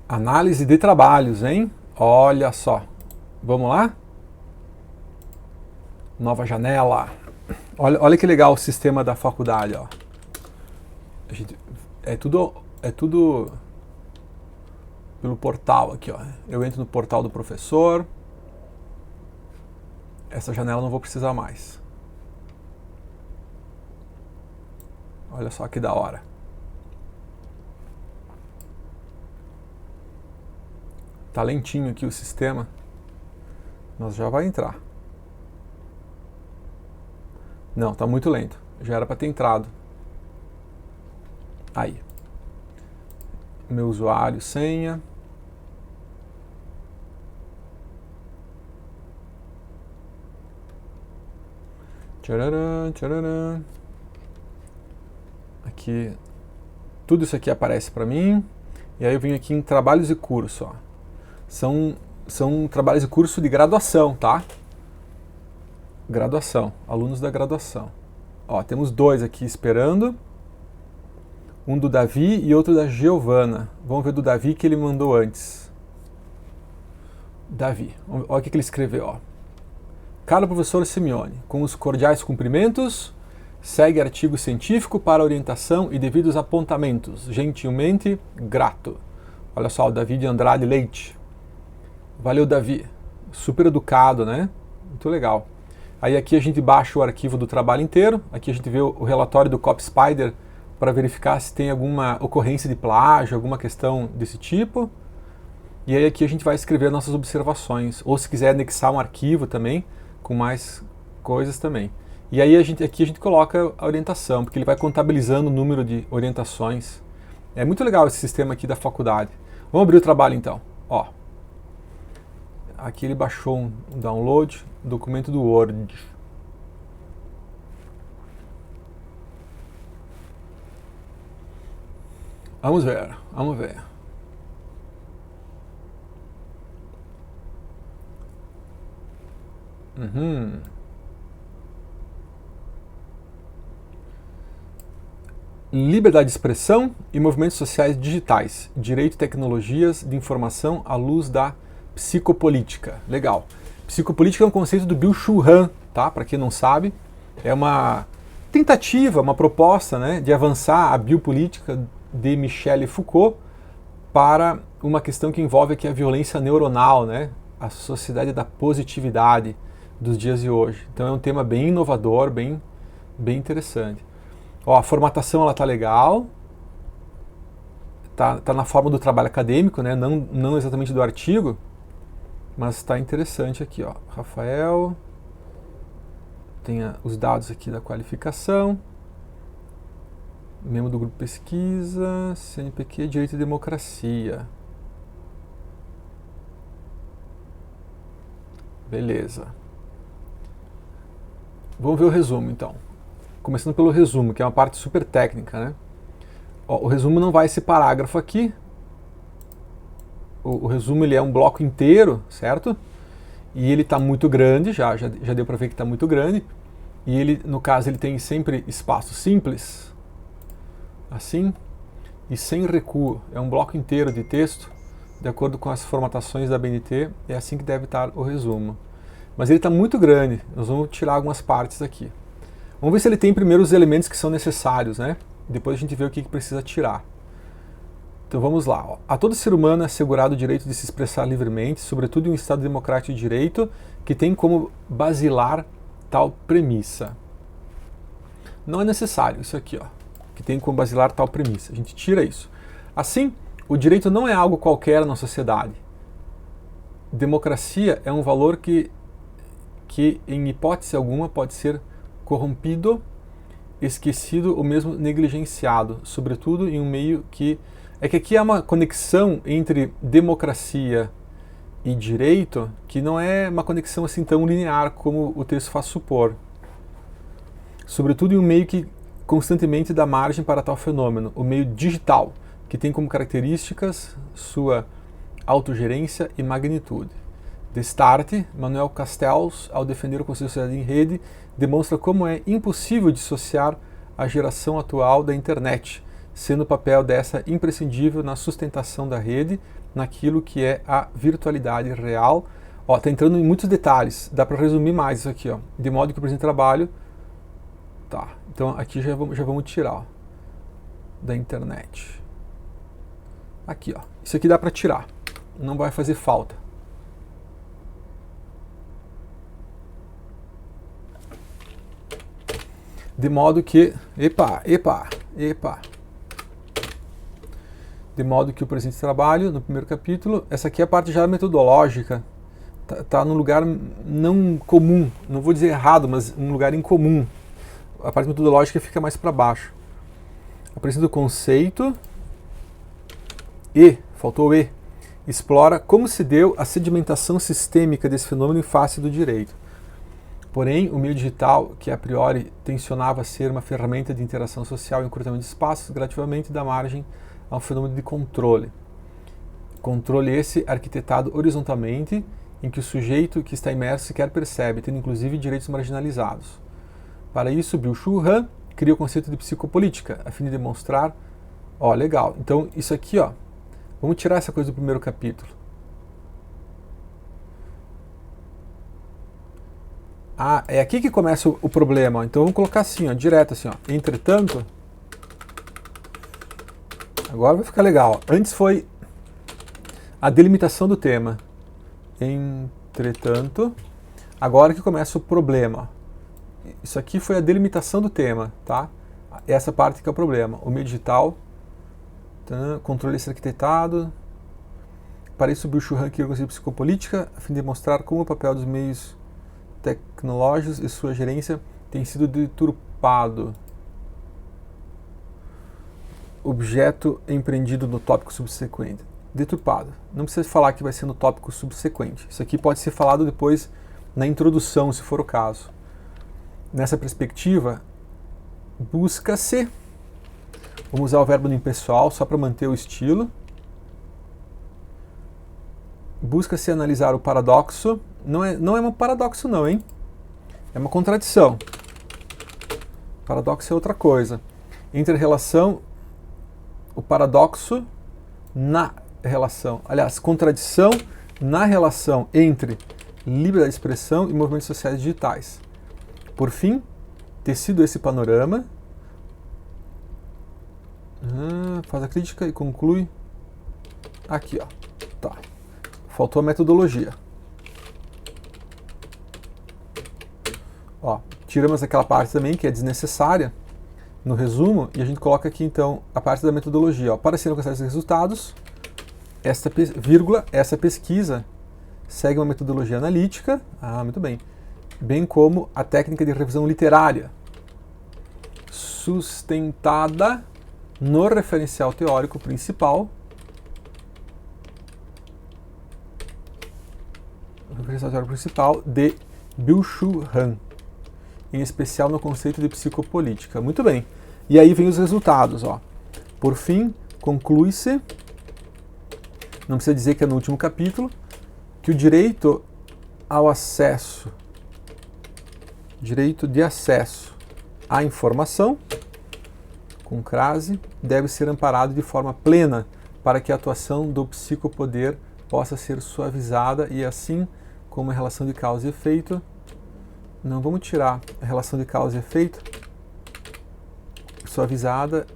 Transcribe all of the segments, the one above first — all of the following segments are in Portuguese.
Análise de trabalhos, hein? Olha só. Vamos lá? Nova janela. Olha que legal o sistema da faculdade, ó. É tudo pelo portal aqui, ó. Eu entro no portal do professor. Essa janela eu não vou precisar mais. Olha só que da hora. Tá lentinho aqui o sistema, mas já vai entrar. Não, tá muito lento. Já era para ter entrado. Aí. Meu usuário, senha. Tcharam, tcharam. Aqui, tudo isso aqui aparece para mim. E aí eu venho aqui em trabalhos e curso, ó. São trabalhos de curso de graduação, tá? Graduação, alunos da graduação. Ó, temos dois aqui esperando. Um do Davi e outro da Giovana. Vamos ver do Davi que ele mandou antes. Davi, olha o que ele escreveu, ó. Caro professor Simeone, com os cordiais cumprimentos, segue artigo científico para orientação e devidos apontamentos. Gentilmente, grato. Olha só, o Davi de Andrade Leite. Valeu, Davi. Super educado, né? Muito legal. Aí aqui a gente baixa o arquivo do trabalho inteiro. Aqui a gente vê o relatório do CopySpider para verificar se tem alguma ocorrência de plágio, alguma questão desse tipo. E aí aqui a gente vai escrever nossas observações. Ou se quiser anexar um arquivo também, com mais coisas também. E aí aqui a gente coloca a orientação, porque ele vai contabilizando o número de orientações. É muito legal esse sistema aqui da faculdade. Vamos abrir o trabalho então. Ó. Aqui ele baixou um download, documento do Word. Vamos ver, vamos ver. Liberdade de expressão e movimentos sociais digitais. Direito e tecnologias de informação à luz da psicopolítica. Legal. Psicopolítica é um conceito do Byung-Chul Han, tá? Para quem não sabe, é uma tentativa, uma proposta, né, de avançar a biopolítica de Michel Foucault para uma questão que envolve aqui a violência neuronal, né? A sociedade da positividade dos dias de hoje. Então é um tema bem inovador, bem interessante. Ó, a formatação ela tá legal, tá na forma do trabalho acadêmico, né? Não exatamente do artigo, mas está interessante aqui, ó. Rafael, tem os dados aqui da qualificação, membro do grupo pesquisa, CNPq, Direito e Democracia. Beleza. Vamos ver o resumo então. Começando pelo resumo, que é uma parte super técnica, né? Ó, o resumo não vai esse parágrafo aqui. O resumo ele é um bloco inteiro, certo? E ele está muito grande, já deu para ver que está muito grande. E ele, no caso, ele tem sempre espaço simples, assim, e sem recuo. É um bloco inteiro de texto, de acordo com as formatações da BNT, é assim que deve estar o resumo. Mas ele está muito grande, nós vamos tirar algumas partes aqui. Vamos ver se ele tem primeiro os elementos que são necessários, né? Depois a gente vê o que precisa tirar. Então vamos lá. Ó. A todo ser humano é assegurado o direito de se expressar livremente, sobretudo em um Estado democrático de direito, que tem como basilar tal premissa. Não é necessário isso aqui, ó, que tem como basilar tal premissa. A gente tira isso. Assim, o direito não é algo qualquer na sociedade. Democracia é um valor que em hipótese alguma pode ser corrompido, esquecido ou mesmo negligenciado, sobretudo em um meio que... É que aqui há uma conexão entre democracia e direito que não é uma conexão assim tão linear como o texto faz supor. Sobretudo em um meio que constantemente dá margem para tal fenômeno, o meio digital, que tem como características sua autogerência e magnitude. Destarte, Manuel Castells, ao defender o conceito de sociedade em rede, demonstra como é impossível dissociar a geração atual da internet, sendo o papel dessa imprescindível na sustentação da rede, naquilo que é a virtualidade real. Ó, tá entrando em muitos detalhes, dá para resumir mais isso aqui, ó, de modo que o presente trabalho, tá, então aqui já vamos tirar, ó, da internet. Aqui, ó, isso aqui dá para tirar, não vai fazer falta. De modo que, de modo que o presente trabalho, no primeiro capítulo, essa aqui é a parte já metodológica, tá num lugar não comum, não vou dizer errado, mas um lugar incomum. A parte metodológica fica mais para baixo. Apresenta o conceito e, faltou o e, explora como se deu a sedimentação sistêmica desse fenômeno em face do direito. Porém, o meio digital, que a priori tensionava ser uma ferramenta de interação social e encurtamento de espaços, gradativamente dá margem a um fenômeno de controle. Controle esse arquitetado horizontalmente, em que o sujeito que está imerso sequer percebe, tendo inclusive direitos marginalizados. Para isso, Byung-Chul Han cria o conceito de psicopolítica, a fim de demonstrar... Ó, legal. Então, isso aqui, ó, vamos tirar essa coisa do primeiro capítulo. Ah, é aqui que começa o problema. Então vamos colocar assim, ó, direto assim, ó. Entretanto, agora vai ficar legal. Antes foi a delimitação do tema. Entretanto, agora que começa o problema. Isso aqui foi a delimitação do tema, tá? Essa parte que é o problema. O meio digital, tá? Controle arquitetado. Para isso, Byung-Chul Han cria o conceito de psicopolítica, a fim de demonstrar como o papel dos meios tecnológicos e sua gerência tem sido deturpado. Objeto empreendido no tópico subsequente. Deturpado. Não precisa falar que vai ser no tópico subsequente. Isso aqui pode ser falado depois na introdução, se for o caso. Nessa perspectiva, busca-se, vamos usar o verbo no impessoal só para manter o estilo, busca-se analisar o paradoxo. Não é um paradoxo não, hein? É uma contradição. Paradoxo é outra coisa. Entre a relação, o paradoxo na relação, aliás, contradição na relação entre liberdade de expressão e movimentos sociais digitais. Por fim, tecido esse panorama, faz a crítica e conclui aqui, ó. Tá. Faltou a metodologia. Ó, tiramos aquela parte também que é desnecessária no resumo e a gente coloca aqui então a parte da metodologia. Ó. Para serem alcançados esses resultados, essa pesquisa segue uma metodologia analítica, muito bem como a técnica de revisão literária, sustentada no referencial teórico principal, de Byung-Chul Han, em especial no conceito de psicopolítica. Muito bem. E aí vem os resultados. Ó. Por fim, conclui-se, não precisa dizer que é no último capítulo, que o direito ao acesso, direito de acesso à informação, com crase, deve ser amparado de forma plena para que a atuação do psicopoder possa ser suavizada e assim, como a relação de causa e efeito, não vamos tirar a relação de causa e efeito, suavizada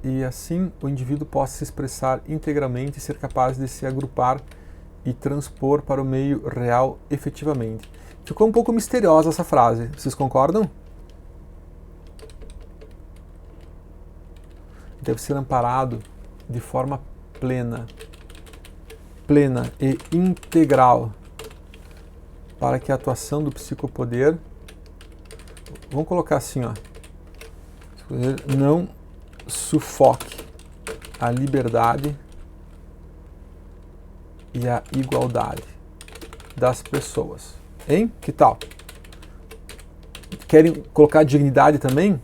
e assim o indivíduo possa se expressar integralmente e ser capaz de se agrupar e transpor para o meio real efetivamente. Ficou um pouco misteriosa essa frase, vocês concordam? Deve ser amparado de forma plena e integral para que a atuação do psicopoder, vamos colocar assim, ó, não sufoque a liberdade e a igualdade das pessoas. Hein? Que tal? Querem colocar dignidade também?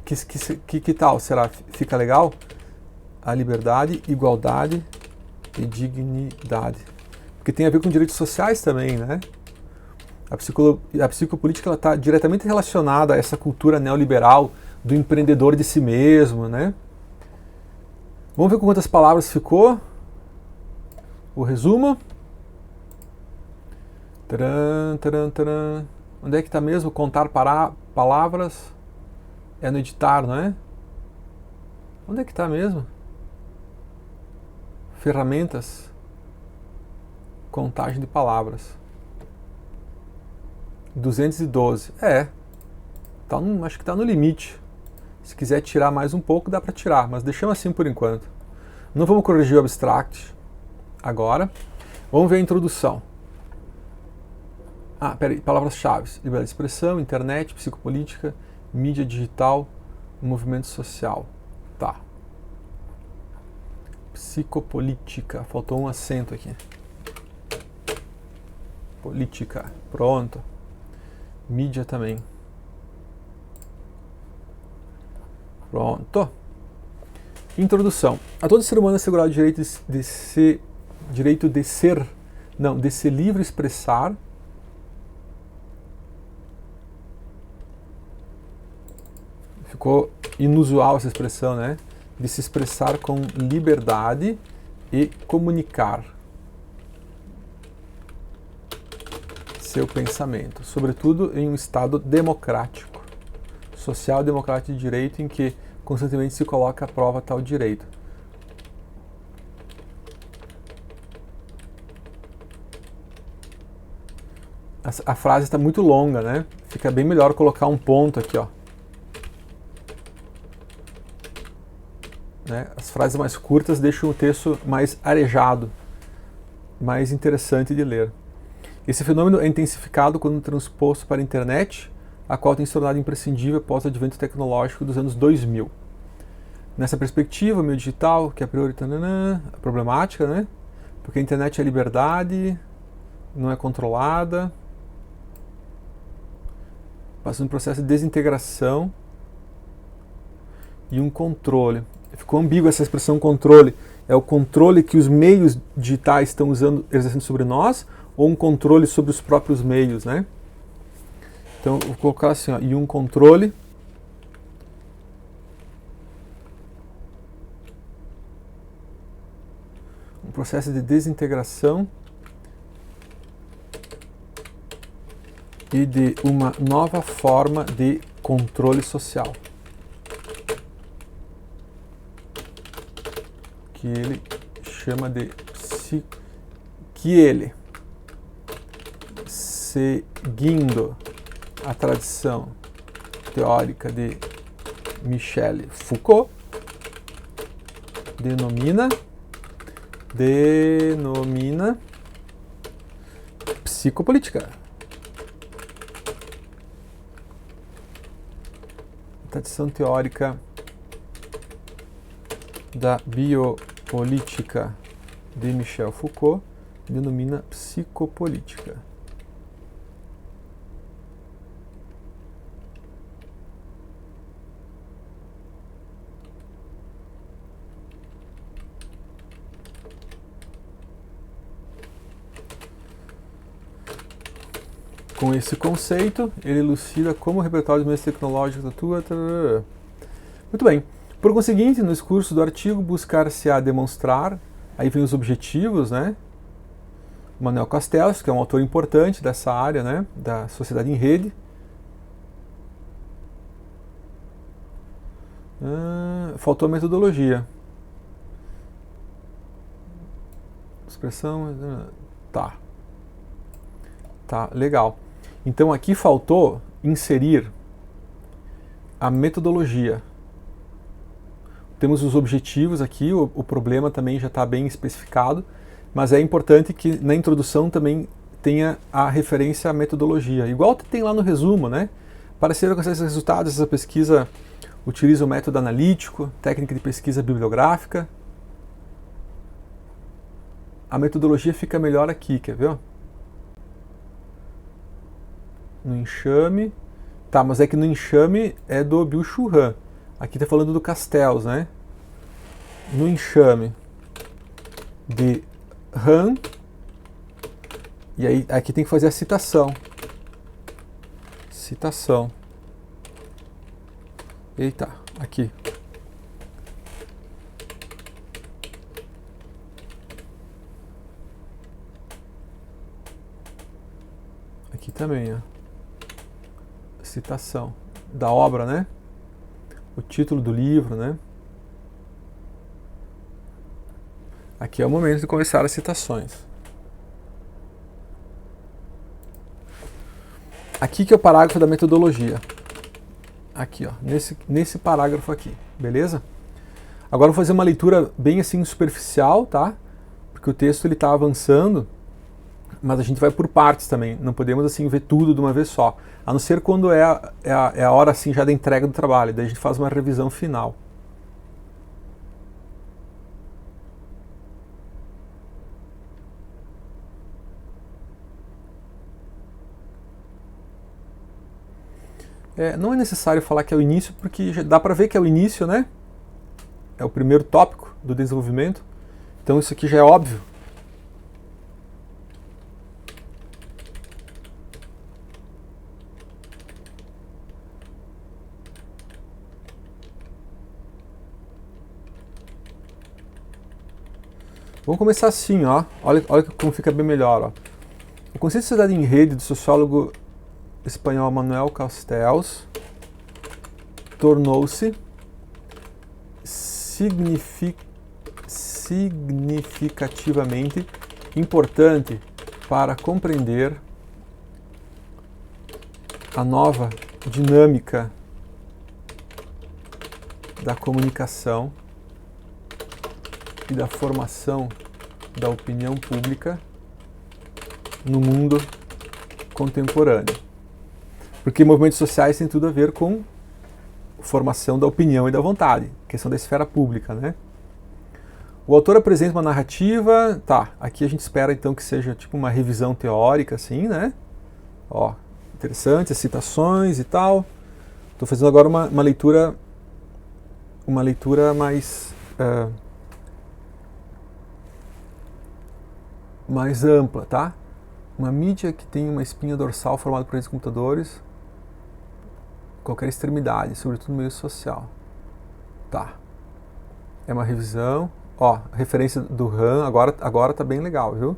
Que tal? Será? Fica legal? A liberdade, igualdade e dignidade. Porque tem a ver com direitos sociais também, né? A psicopolítica está diretamente relacionada a essa cultura neoliberal do empreendedor de si mesmo, né? Vamos ver com quantas palavras ficou o resumo. Taran, taran, taran. Onde é que está mesmo? Contar palavras. É no editar, não é? Onde é que está mesmo? Ferramentas. Contagem de palavras. 212. Acho que está no limite. Se quiser tirar mais um pouco, dá para tirar, mas deixamos assim por enquanto. Não vamos corrigir o abstract agora. Vamos ver a introdução. Peraí, palavras-chave. Liberdade de expressão, internet, psicopolítica, mídia digital, movimento social. Tá. Psicopolítica. Faltou um acento aqui. Política. Pronto. Mídia também. Pronto. Introdução. A todo ser humano é assegurado o direito de ser livre expressar ficou inusual essa expressão, né? De se expressar com liberdade e comunicar seu pensamento, sobretudo em um Estado democrático, social-democrático de direito, em que constantemente se coloca à prova tal direito. A frase está muito longa, né? Fica bem melhor colocar um ponto aqui, ó. Né? As frases mais curtas deixam o texto mais arejado, mais interessante de ler. Esse fenômeno é intensificado quando transposto para a internet, a qual tem se tornado imprescindível após o advento tecnológico dos anos 2000. Nessa perspectiva, o meio digital, que a priori é problemática, né? Porque a internet é liberdade, não é controlada, passa um processo de desintegração e um controle. Ficou ambígua essa expressão controle. É o controle que os meios digitais estão exercendo sobre nós, ou um controle sobre os próprios meios, né? Então, vou colocar assim, ó, e um controle um processo de desintegração e de uma nova forma de controle social, que ele chama de seguindo a tradição teórica de Michel Foucault, denomina psicopolítica. Tradição teórica da biopolítica de Michel Foucault denomina psicopolítica. Com esse conceito, ele elucida como o repertório dos meios tecnológicos atua. Muito bem. Por conseguinte, no discurso do artigo, buscar-se-á demonstrar, aí vem os objetivos, né? Manuel Castells, que é um autor importante dessa área, né? Da sociedade em rede. Faltou a metodologia. Expressão. Tá, legal. Então aqui faltou inserir a metodologia. Temos os objetivos aqui, o problema também já está bem especificado, mas é importante que na introdução também tenha a referência à metodologia. Igual tem lá no resumo, né? Para ser alcançar esses resultados, essa pesquisa utiliza o método analítico, técnica de pesquisa bibliográfica. A metodologia fica melhor aqui, quer ver? No enxame. Tá, mas é que no enxame é do Byung-Chul Han. Aqui está falando do Castells, né? No enxame de Han. E aí aqui tem que fazer a citação. Citação. Eita, aqui. aqui também, ó. Citação da obra, né? O título do livro, né? Aqui é o momento de começar as citações. Aqui que é o parágrafo da metodologia. Aqui, ó, nesse parágrafo aqui, beleza? Agora eu vou fazer uma leitura bem assim superficial, tá? Porque o texto ele tá avançando, mas a gente vai por partes também. Não podemos assim ver tudo de uma vez só. A não ser quando é a hora assim já da entrega do trabalho. Daí a gente faz uma revisão final. Não é necessário falar que é o início, porque já dá para ver que é o início, né? É o primeiro tópico do desenvolvimento. Então isso aqui já é óbvio. Vamos começar assim, ó. Olha como fica bem melhor, ó. O conceito de sociedade em rede do sociólogo espanhol Manuel Castells tornou-se significativamente importante para compreender a nova dinâmica da comunicação e da formação da opinião pública no mundo contemporâneo. Porque movimentos sociais têm tudo a ver com formação da opinião e da vontade, questão da esfera pública, né? O autor apresenta uma narrativa, tá, aqui a gente espera então que seja tipo uma revisão teórica, assim, né? Ó, interessante, as citações e tal. Estou fazendo agora uma leitura mais ampla, tá? Uma mídia que tem uma espinha dorsal formada por redes de computadores, qualquer extremidade, sobretudo no meio social. Tá. É uma revisão. Ó, a referência do Han, agora tá bem legal, viu?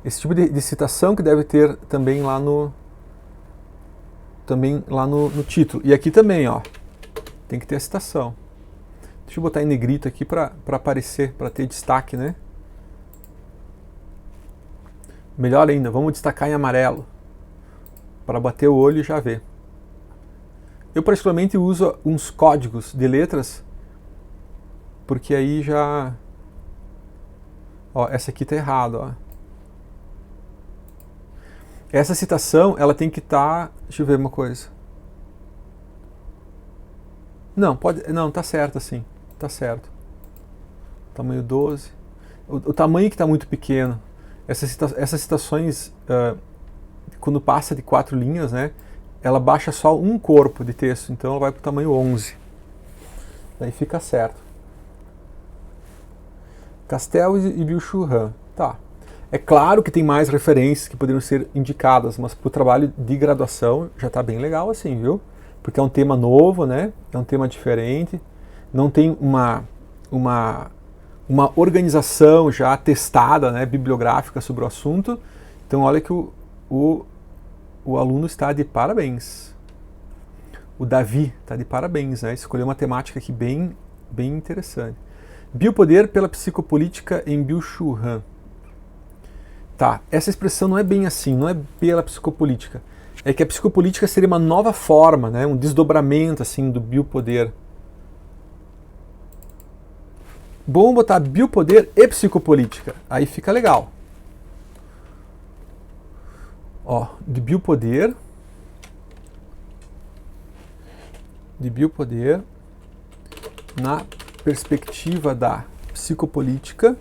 Esse tipo de citação que deve ter também lá no título. E aqui também, ó, tem que ter a citação. Deixa eu botar em negrito aqui para aparecer, para ter destaque, né? Melhor ainda, vamos destacar em amarelo, para bater o olho e já ver. Eu particularmente uso uns códigos de letras, porque aí já... Ó, essa aqui tá errada, ó. Essa citação, ela tem que estar... Deixa eu ver uma coisa. Não, tá certo assim. Tá certo. Tamanho 12. O tamanho que está muito pequeno. Essas citações, quando passa de 4 linhas, né, ela baixa só um corpo de texto, então ela vai para o tamanho 11. Daí fica certo. Castells e Byung-Chul Han. Tá. É claro que tem mais referências que poderiam ser indicadas, mas para o trabalho de graduação já está bem legal assim, viu? Porque é um tema novo, né? É um tema diferente. Não tem uma organização já testada, né, bibliográfica sobre o assunto. Então olha que o aluno está de parabéns. O Davi está de parabéns, né? Escolheu uma temática aqui bem interessante. Biopoder pela psicopolítica em Byung-Chul Han. Tá, essa expressão não é bem assim, não é pela psicopolítica. É que a psicopolítica seria uma nova forma, né, um desdobramento assim do biopoder. Bom botar biopoder e psicopolítica, aí fica legal. Ó, de biopoder na perspectiva da psicopolítica,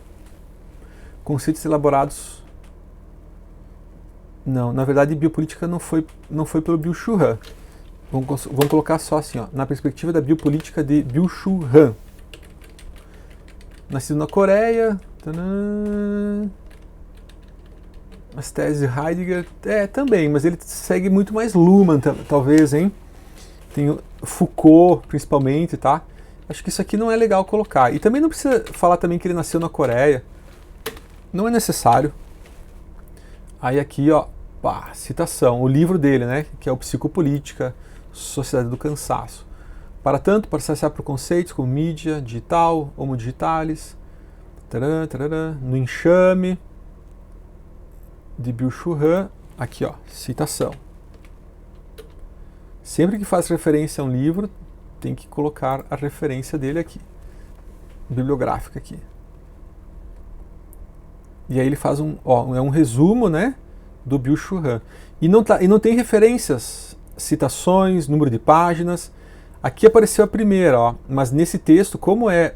conceitos elaborados. Não, na verdade biopolítica não foi pelo Byung-Chul Han. Vamos colocar só assim, ó, na perspectiva da biopolítica de Byung-Chul Han. Nascido na Coreia. Tadã. As teses de Heidegger, também, mas ele segue muito mais Luhmann, talvez, hein? Tem Foucault, principalmente, tá? Acho que isso aqui não é legal colocar. E também não precisa falar também que ele nasceu na Coreia. Não é necessário. Aí aqui, ó, Pá, citação, o livro dele, né, que é o Psicopolítica, Sociedade do Cansaço. Para tanto, para saciar preconceitos como mídia, digital, homo digitalis, no enxame de Byung-Chul Han, aqui ó, citação. Sempre que faz referência a um livro, tem que colocar a referência dele aqui, bibliográfica aqui. E aí ele faz um resumo, né, do Byung-Chul Han. E não tem referências, citações, número de páginas. Aqui apareceu a primeira, ó, mas nesse texto, como é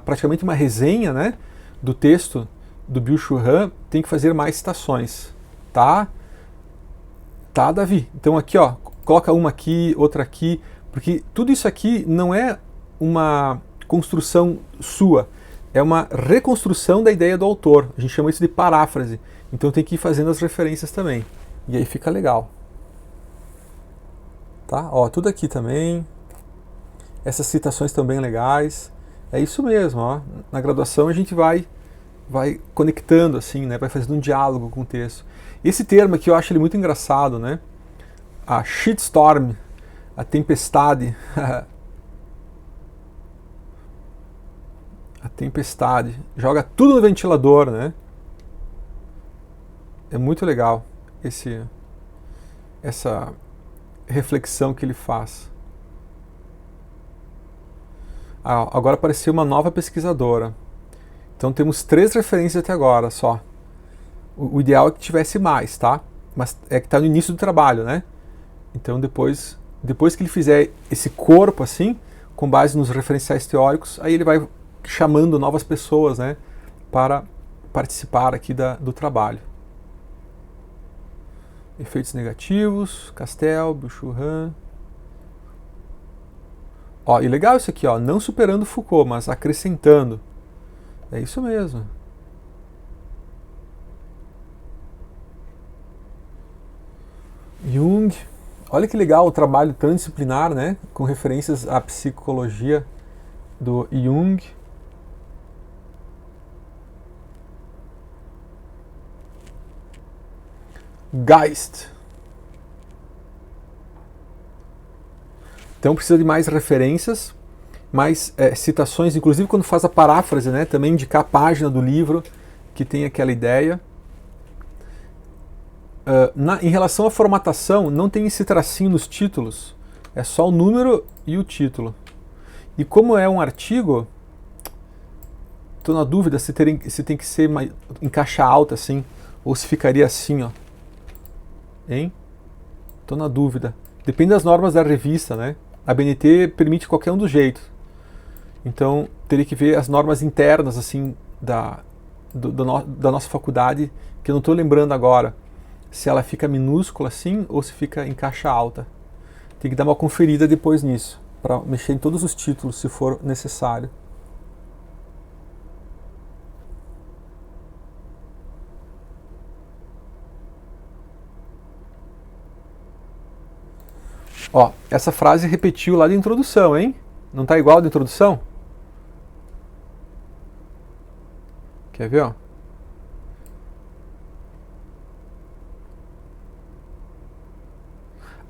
praticamente uma resenha, né, do texto do Byung-Chul Han, tem que fazer mais citações, tá? Tá, Davi? Então aqui, ó, coloca uma aqui, outra aqui, porque tudo isso aqui não é uma construção sua, é uma reconstrução da ideia do autor. A gente chama isso de paráfrase. Então tem que ir fazendo as referências também. E aí fica legal. Tá? Ó, tudo aqui também. Essas citações estão bem legais. É isso mesmo, ó. Na graduação a gente vai conectando assim, né? Vai fazendo um diálogo com o texto. Esse termo aqui eu acho ele muito engraçado, né? A shitstorm, a tempestade. A tempestade. Joga tudo no ventilador, né? É muito legal essa reflexão que ele faz. Agora apareceu uma nova pesquisadora. Então temos 3 referências até agora só. O ideal é que tivesse mais, tá? Mas é que está no início do trabalho, né? Então depois que ele fizer esse corpo assim, com base nos referenciais teóricos, aí ele vai chamando novas pessoas, né, para participar aqui do trabalho. Efeitos negativos, Castel, Byung-Chul Han. Ó, e legal isso aqui, ó, não superando Foucault, mas acrescentando. É isso mesmo. Jung. Olha que legal o trabalho transdisciplinar, né, com referências à psicologia do Jung. Geist. Então precisa de mais referências, mais citações, inclusive quando faz a paráfrase, né, também indicar a página do livro que tem aquela ideia. Em relação à formatação, não tem esse tracinho nos títulos, é só o número e o título. E como é um artigo, estou na dúvida se tem que ser em caixa alta assim, ou se ficaria assim, ó. Hein? Estou na dúvida. Depende das normas da revista, né? A BNT permite qualquer um dos jeitos. Então, teria que ver as normas internas, assim, da nossa faculdade, que eu não estou lembrando agora, se ela fica minúscula assim, ou se fica em caixa alta. Tem que dar uma conferida depois nisso, para mexer em todos os títulos, se for necessário. Ó, essa frase repetiu lá da introdução, hein? Não tá igual da introdução? Quer ver, ó?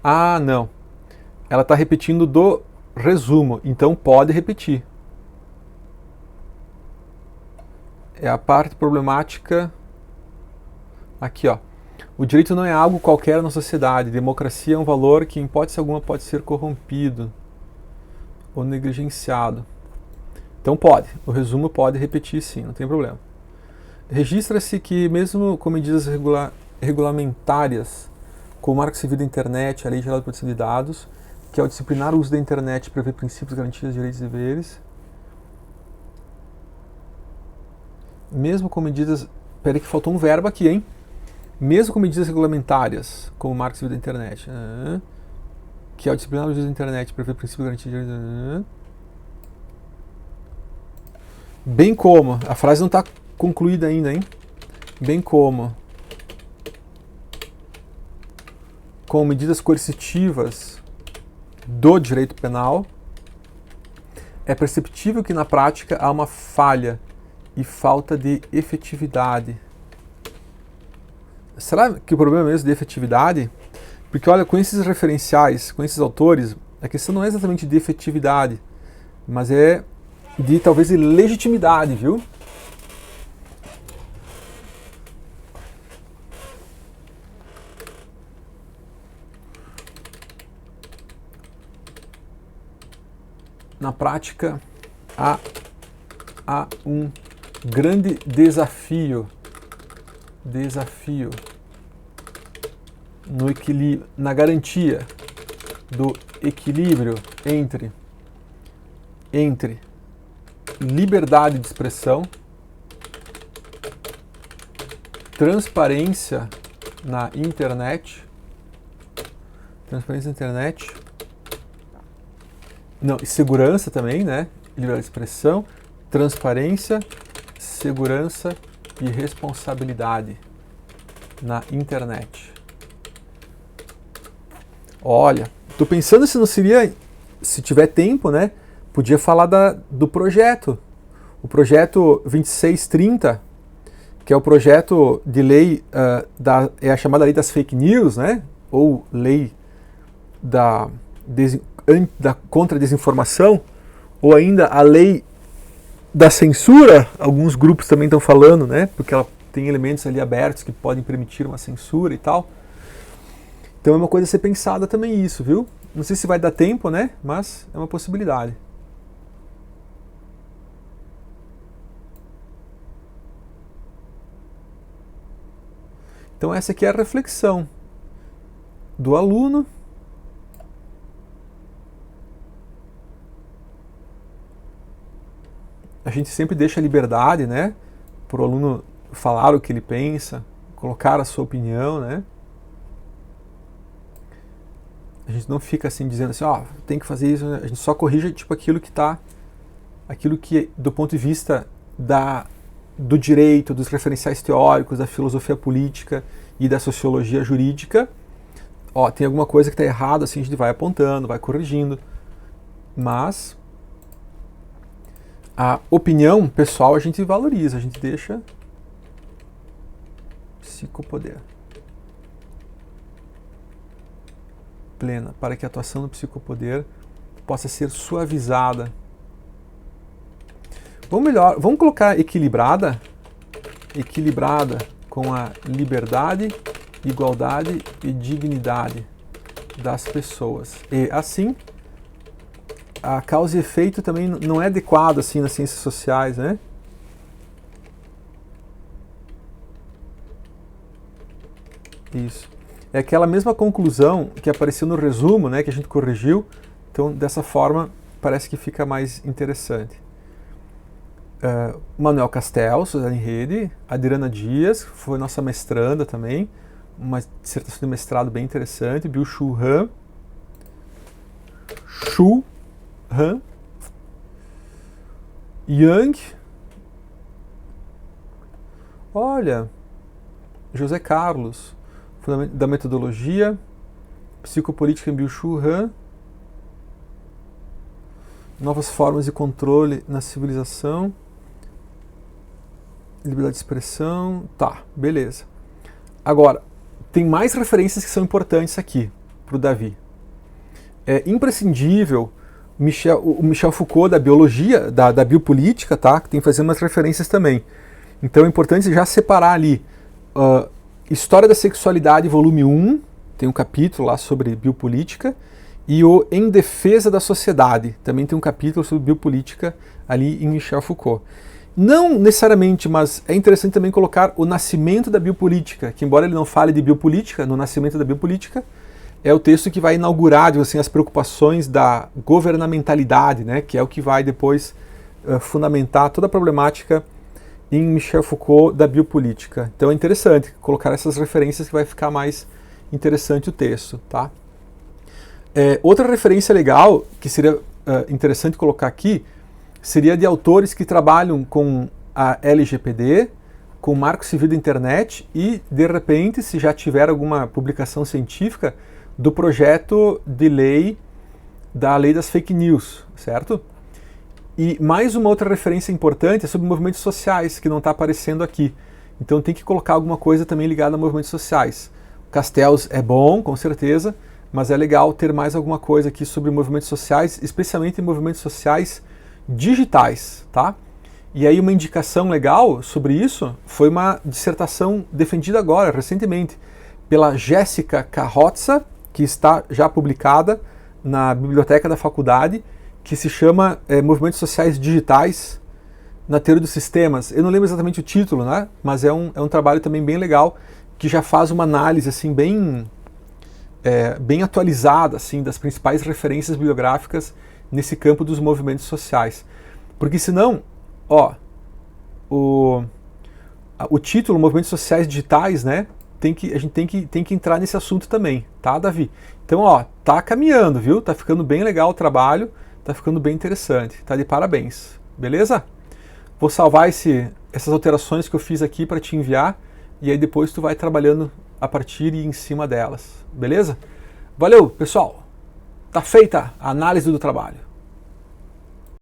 Ah, não. Ela está repetindo do resumo, então pode repetir. É a parte problemática aqui, ó. O direito não é algo qualquer na sociedade. Democracia é um valor que, em hipótese alguma, pode ser corrompido ou negligenciado. Então pode. O resumo pode repetir, sim, não tem problema. Registra-se que, mesmo com medidas regulamentárias, como o Marco Civil da Internet, a Lei Geral de Proteção de Dados, que ao disciplinar o uso da internet prevê princípios, garantias, direitos e deveres, mesmo com medidas... Peraí que faltou um verbo aqui, hein? Mesmo com medidas regulamentárias, como o Marco Civil da Internet, que ao disciplinar o uso da internet prevê princípios, garantias, direitos... Bem como... A frase não está concluída ainda, hein? Bem como... com medidas coercitivas do direito penal, é perceptível que na prática há uma falha e falta de efetividade Será que o problema é mesmo de efetividade? Porque olha, com esses referenciais, com esses autores, a questão não é exatamente de efetividade, mas é de talvez de legitimidade, viu? Na prática, há um grande desafio no equilíbrio, na garantia do equilíbrio entre liberdade de expressão, transparência na internet, não, e segurança também, né? Liberdade de expressão, transparência, segurança e responsabilidade na internet. Olha, tô pensando se não seria, se tiver tempo, né? Podia falar do projeto. O projeto 2630, que é o projeto de lei, é a chamada lei das fake news, né? Ou lei da contra a desinformação, ou ainda a lei da censura, alguns grupos também estão falando, né? Porque ela tem elementos ali abertos que podem permitir uma censura e tal. Então é uma coisa a ser pensada também isso, viu? Não sei se vai dar tempo, né? Mas é uma possibilidade. Então essa aqui é a reflexão do aluno. A gente sempre deixa a liberdade, né? Para o aluno falar o que ele pensa, colocar a sua opinião, né? A gente não fica assim dizendo assim, ó, tem que fazer isso, né? A gente só corrige tipo aquilo que do ponto de vista do direito, dos referenciais teóricos, da filosofia política e da sociologia jurídica. Ó, tem alguma coisa que está errada, assim a gente vai apontando, vai corrigindo. Mas a opinião pessoal a gente valoriza, a gente deixa psicopoder plena, para que a atuação do psicopoder possa ser suavizada. Vamos colocar equilibrada com a liberdade, igualdade e dignidade das pessoas. E assim, a causa e efeito também não é adequado assim nas ciências sociais, né? Isso. É aquela mesma conclusão que apareceu no resumo, né, que a gente corrigiu. Então, dessa forma, parece que fica mais interessante. Manuel Castel, Suzane Rede, Adriana Dias, foi nossa mestranda também, uma dissertação de mestrado bem interessante, Byung-Chul Han, Yang, olha, José Carlos, da metodologia, psicopolítica em Byung-Chul Han, novas formas de controle na civilização, liberdade de expressão, tá, beleza. Agora, tem mais referências que são importantes aqui para o Davi. É imprescindível o Michel Foucault da biologia, da biopolítica, tá? Que tem que fazer umas referências também. Então é importante já separar ali História da Sexualidade, volume 1, tem um capítulo lá sobre biopolítica, e o Em Defesa da Sociedade, também tem um capítulo sobre biopolítica ali em Michel Foucault. Não necessariamente, mas é interessante também colocar o Nascimento da Biopolítica, que embora ele não fale de biopolítica, no Nascimento da Biopolítica, é o texto que vai inaugurar assim, as preocupações da governamentalidade, né, que é o que vai depois fundamentar toda a problemática em Michel Foucault da biopolítica. Então é interessante colocar essas referências que vai ficar mais interessante o texto. Tá? Outra referência legal, que seria interessante colocar aqui, seria de autores que trabalham com a LGPD, com o Marco Civil da Internet e, de repente, se já tiver alguma publicação científica, do projeto de lei da lei das fake news, certo? E mais uma outra referência importante é sobre movimentos sociais, que não está aparecendo aqui, Então tem que colocar alguma coisa também ligada a movimentos sociais. Castells é bom, com certeza, mas é legal ter mais alguma coisa aqui sobre movimentos sociais, especialmente movimentos sociais digitais, tá? E aí uma indicação legal sobre isso foi uma dissertação defendida agora, recentemente, pela Jéssica Carrozza, que está já publicada na biblioteca da faculdade, que se chama Movimentos Sociais Digitais na Teoria dos Sistemas. Eu não lembro exatamente o título, né? Mas é um trabalho também bem legal, que já faz uma análise assim, bem atualizada assim, das principais referências bibliográficas nesse campo dos movimentos sociais. Porque senão, o título Movimentos Sociais Digitais, né? A gente tem que entrar nesse assunto também, tá, Davi? Então, tá caminhando, viu? Tá ficando bem legal o trabalho, tá ficando bem interessante, tá de parabéns, beleza? Vou salvar essas alterações que eu fiz aqui para te enviar e aí depois tu vai trabalhando a partir e em cima delas, beleza? Valeu, pessoal! Tá feita a análise do trabalho.